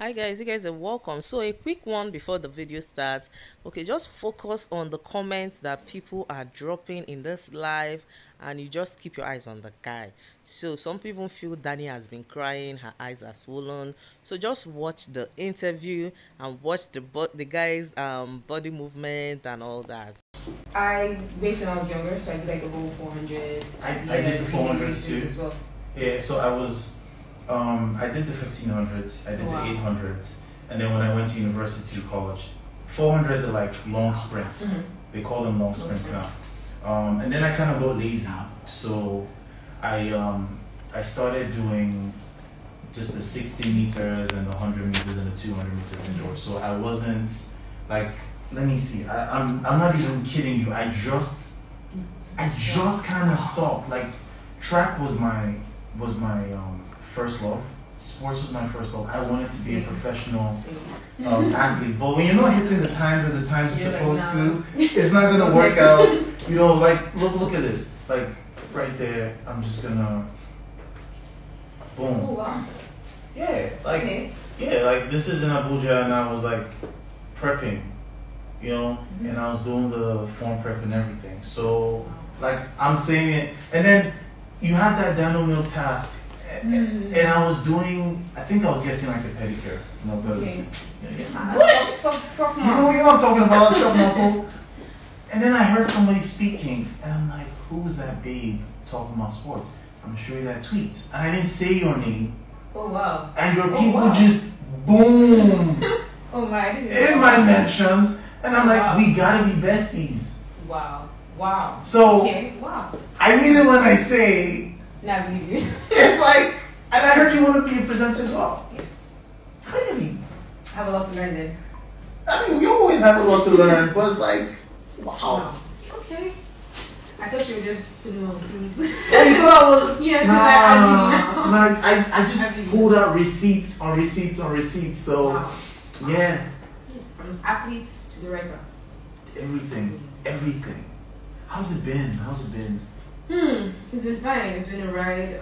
Hi guys, you guys are welcome. So a quick one before the video starts. Okay, just focus on the comments that people are dropping in this live, and you just keep your eyes on the guy. So some people feel Danny has been crying, her eyes are swollen. So just watch the interview and watch the guy's body movement and all that. I raced when I was younger, so I did like the whole 400. I did the 400 too. As well. Yeah, so I did the 1500s, I did Wow. the 800s, and then when I went to university, college, 400s are like long sprints. They call them long sprints now. And then I kind of got lazy, so I started doing just the 60 meters and the 100 meters and the 200 meters indoor. So I wasn't like, let me see, I'm not even kidding you. I just kind of stopped. Like track was my first love. Sports was my first love. I wanted to be a professional athlete. But when you're not hitting the times that the times you're supposed to, it's not gonna work out. You know, like look at this. Like right there, I'm just gonna boom. Oh wow. Yeah, like Okay. yeah, like this is in Abuja, and I was like prepping, you know, and I was doing the form prep and everything. So like I'm saying it, and then you had that Daniel Milk task, and I was doing. I think I was getting like a pedicure, you know, because What? So you know what I'm talking about, Chef Marco. And then I heard somebody speaking, and I'm like, who's that babe talking about sports? I'm gonna show you that tweet, and I didn't say your name. Oh wow. And your Oh, people wow. just boom Oh my. I didn't know. in my mentions, and I'm like, Wow. we gotta be besties. Wow. Wow. So Okay. Wow. I mean it when I say Now I believe you. it's like, and I heard you want to be a presenter as well. Yes. Crazy. I have a lot to learn then. I mean, we always have a lot to learn, but it's like, wow. Okay. I thought you were just putting on please. Oh, you thought I was? Yes, Nah, like I I just believe. pulled out receipts on receipts on receipts. So Wow. yeah, From athletes to the writer. everything. How's it been? How's it been? It's been fine. It's been a ride.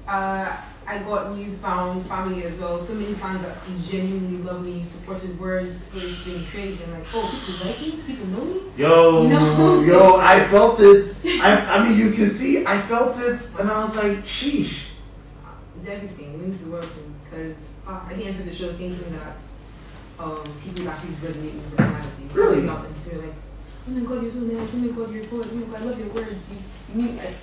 I got newfound family as well. So many fans that genuinely love me, supported words. So it's been crazy. I'm like, oh, people like me? People know me? Yo, No. yo, I felt it. I mean, you can see, I felt it, and I was like, sheesh. It's everything. It means the world to me. Because I didn't enter the show thinking that people actually resonate with personality. Really? Out and people are like, oh my god, you're so nice. Oh my god, you're good. Oh my god, I love your words. You mean like,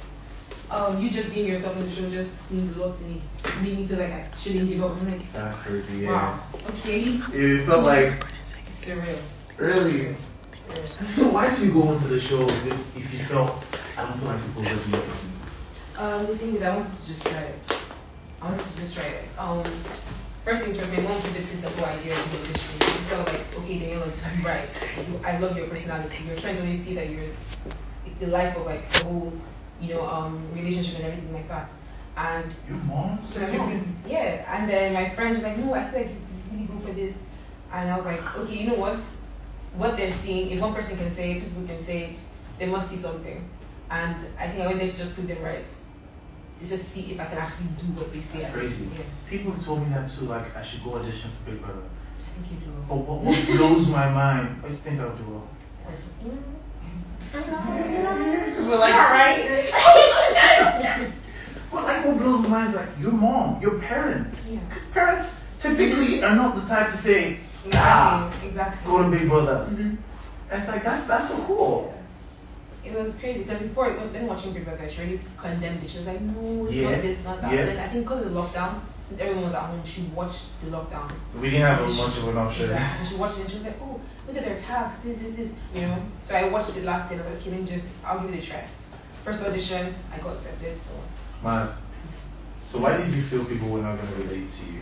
you just being yourself in the show just means a lot to me. It made me feel like I shouldn't give up. I'm like, That's crazy, yeah. wow, okay. It felt like, It's surreal. really? So why did you go into the show if you felt, I don't feel like people resonate with me? The thing is, I wanted to just try it. First things first, my mom predicted the whole idea of the audition. She felt like, okay, Daniela, right. I love your personality. Your friends only see that you're the life of like the whole, relationship and everything like that. And Your mom said you can. yeah, and then my friends were like, no, I feel like you really go for this. And I was like, okay, you know what? What they're seeing, if one person can say it, two people can say it, they must see something. And I think I went there to just prove them right. To just see if I can actually do what they say. That's I crazy. Yeah, People have told me that too, like I should go audition for Big Brother. I think you do. But what blows my mind, I just think I'll do well. Because we're like, alright. but like what blows my mind is like your mom, your parents. Yeah. Because parents typically are not the type to say, Exactly. go to Big Brother. Mm-hmm. It's like that's so cool. It was crazy because before, when watching Big Brother, she already condemned it. She was like, no, it's Yeah. not this, not that. Yeah. Then I think because of the lockdown, since everyone was at home, she watched the lockdown. We didn't have much of an option. And she watched it and she was like, oh, look at their tabs, this, you know. So I watched it last year. I was like, okay, I'll give it a try. First audition, I got accepted. So Mad. So why did you feel people were not going to relate to you?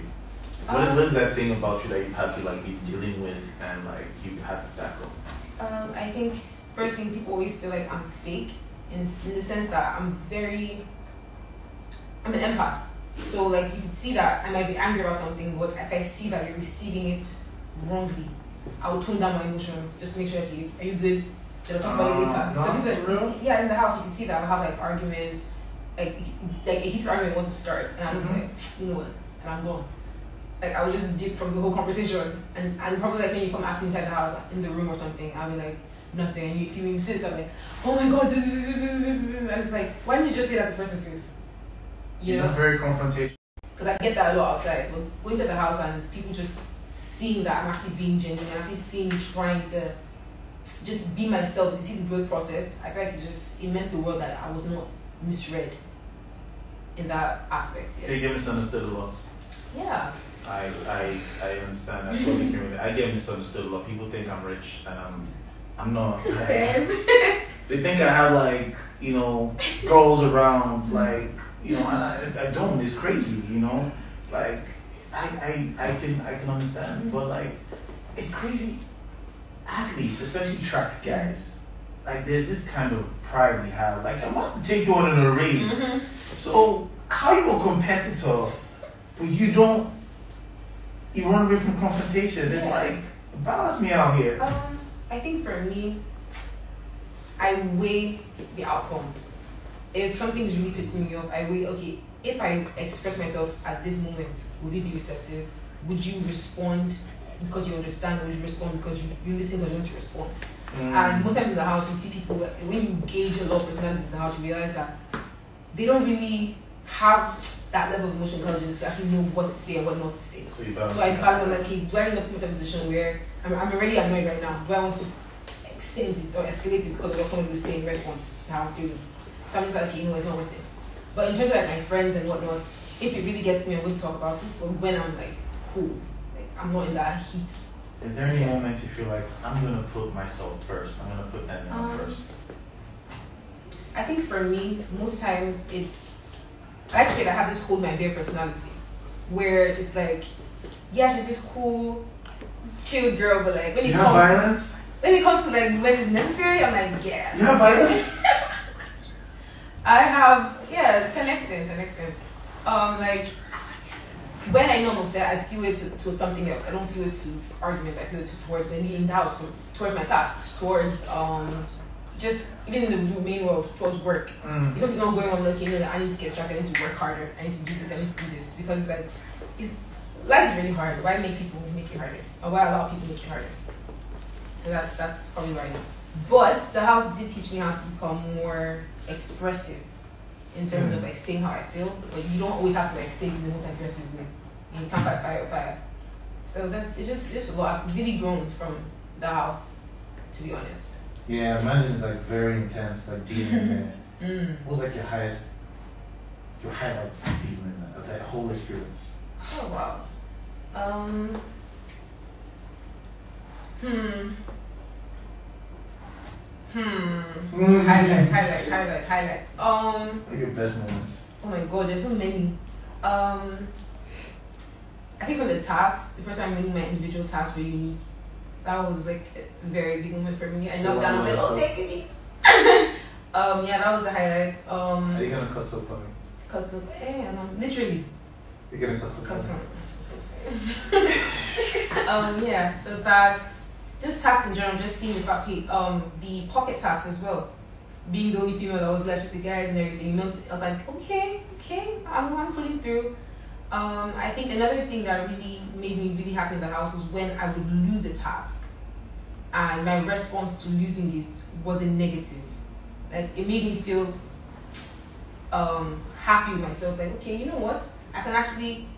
What is that thing about you that you had to like be dealing with and like you had to tackle? I think first thing, people always feel like I'm fake, in the sense that I'm an empath. So like you can see that I might be angry about something, but if I see that you're receiving it wrongly, I will tone down my emotions just to make sure that are you good? Then I'll talk about it later. So people, yeah, in the house you can see that I'll have like arguments, like a heated argument wants to start, and I'm like, you know what, and I'm gone. like I would just dip from the whole conversation, and probably like when you come ask me inside the house in the room or something, I'll be like nothing, and if you insist, I'm like, oh my god, this, and it's like, why didn't you just say that to the person's face? You know, very confrontational. because I get that a lot outside, but going to the house and people just seeing that I'm actually being genuine, actually seeing me trying to just be myself and see the growth process. I feel like it meant the world that I was not misread in that aspect. Yes. You get misunderstood a lot. Yeah. I understand. I totally can relate. I get misunderstood a lot. People think I'm rich and I'm not. They think I have like, you know, girls around, like, you know, and I don't. It's crazy, you know. Like I can understand, but like it's crazy. Athletes, especially track guys, like there's this kind of pride we have. Like I'm about to take you on in a race, so how you a competitor, but you run away from confrontation? It's like, balance me out here. I think for me, I weigh the outcome. If something's really pissing me off, I weigh, okay, if I express myself at this moment, will it be receptive? Would you respond because you understand, or would you respond because you listen because you want to respond? And most times in the house, you see people, when you gauge a lot of personalities in the house, you realize that they don't really have that level of emotional intelligence to actually know what to say and what not to say. So I balance, like, okay, do I end up in myself in a position where I'm already annoyed right now? Do I want to extend it or escalate it because of what someone will say in response to how I'm feeling? So I'm just like, okay, you know, it's not worth it. But in terms of like my friends and whatnot, if it really gets me, I'm going to talk about it. But when I'm like, cool, like I'm not in that heat. Is there any moment you feel like, I'm going to put myself first, I'm going to put that down first? I think for me, most times I like to say that I have this hold my bear personality, where it's like, yeah, she's this cool, chill girl, but like when it comes to like when it's necessary, I'm like, yeah. You have violence? I have, yeah, to an extent. Like when I know I'm upset, I feel it to something else. I don't feel it to arguments. I feel it towards maybe in the house, towards my task, towards just even in the main world, towards work. If something's not going on, like, you know, that I need to get started, I need to work harder, I need to do this, I need to do this, because like life is really hard. Why make people make it harder, or why allow people to make it harder? So that's probably why I know. But the house did teach me how to become more expressive in terms of like saying how I feel, but you don't always have to like say it in the most aggressive way. You can't fight fire. So it's just a lot. I've really grown from the house, to be honest. Yeah, imagine it's like very intense, like being in there. What was like your highlights being in that whole experience? Oh wow. Highlights. What are your best moments? Oh my god, there's so many. I think on the task, the first time winning my individual tasks were unique. That was like a very big moment for me. I knocked down, I was like, oh, thank you. Yeah, that was the highlight. Are you gonna cut soap on me? Cut soap? Literally. You're gonna cut soap on me? I'm so fair. Yeah, so that's just tax in general, just seeing the pocket tax as well. Being the only female that was left with the guys and everything, I was like, okay, I'm pulling through. I think another thing that really made me really happy in the house was when I would lose a task and my response to losing it wasn't negative. Like, it made me feel happy with myself. Like, okay, you know what? I can actually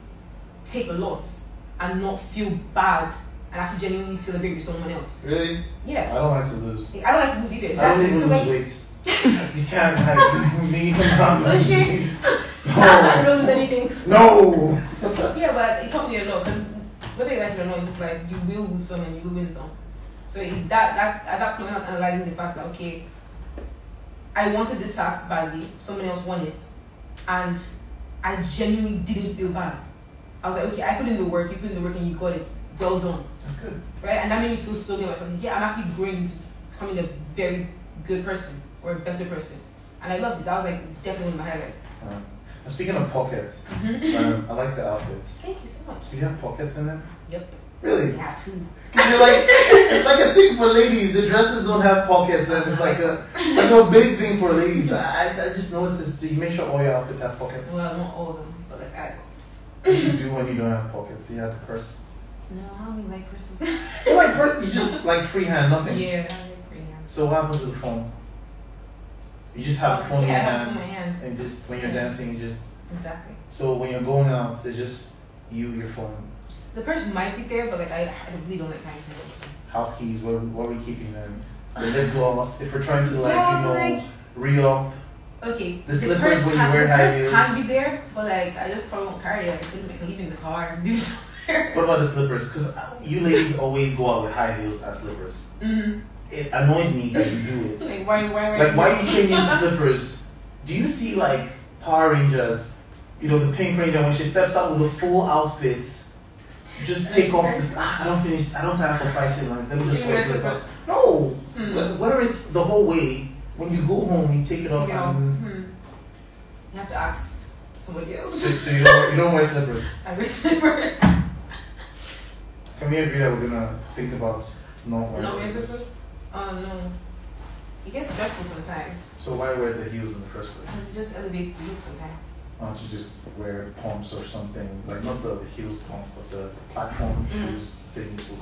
take a loss and not feel bad and actually genuinely celebrate with someone else. Really? Yeah. I don't like to lose. I don't like to lose either. Exactly. I don't even lose weight. You can't like me. Oh shit. No. I don't lose anything. No. Yeah, but it taught me a lot, because whether you like it or not, it's like you will lose some and you will win some. So at that point, I was analyzing the fact that, okay, I wanted this task badly, someone else won it, and I genuinely didn't feel bad. I was like, okay, I put in the work, you put in the work, and you got it. Well done. That's good. Right? And that made me feel so good about something. Yeah, I'm actually growing into becoming a very good person, or a better person. And I loved it. That was like definitely one of my highlights. And speaking of pockets, I like the outfits. Thank you so much. Do you have pockets in them? Yep. Really? Yeah, too. Because you're like, it's like a thing for ladies. The dresses don't have pockets, and it's like a big thing for ladies. I just noticed this. Do you make sure all your outfits have pockets? Well, not all of them, but like I have pockets. What do you do when you don't have pockets? You have to purse. No, I don't really like purses. You like purse? You just like freehand, nothing. Yeah, I like freehand. So what happens to the phone? You just have the phone in Yeah, your I have it hand, in my hand. and just when you're Yeah. dancing, you just. Exactly. So when you're going out, it's just you, your phone, The purse might be there, but like I really don't like carrying purses. house keys. What are we keeping them? The lip gloss. If we're trying to like Yeah, like- re-up. Okay, The slippers when you wear the high purse heels. can be there, but like I just probably won't carry it. Like, I can leave it in the car and do somewhere. What about the slippers? Because you ladies always go out with high heels and slippers. Mm-hmm. It annoys me that you do it. Like why? Like, why are you changing slippers? Do you see, like, Power Rangers, you know, the Pink Ranger, when she steps out with the full outfit, just take off this, I don't time for fighting, like, let me just wear slippers. No! Whether it's the whole way, when you go home, you take it off and... You have to ask somebody else. So you don't wear slippers? I wear slippers. Can we agree that we're gonna think about not wearing No wear slippers? slippers? Oh no. It gets stressful sometimes. So why wear the heels in the first place? Because it just elevates the look sometimes. Why don't you just wear pumps or something, like not the heel pump, but the platform shoes things will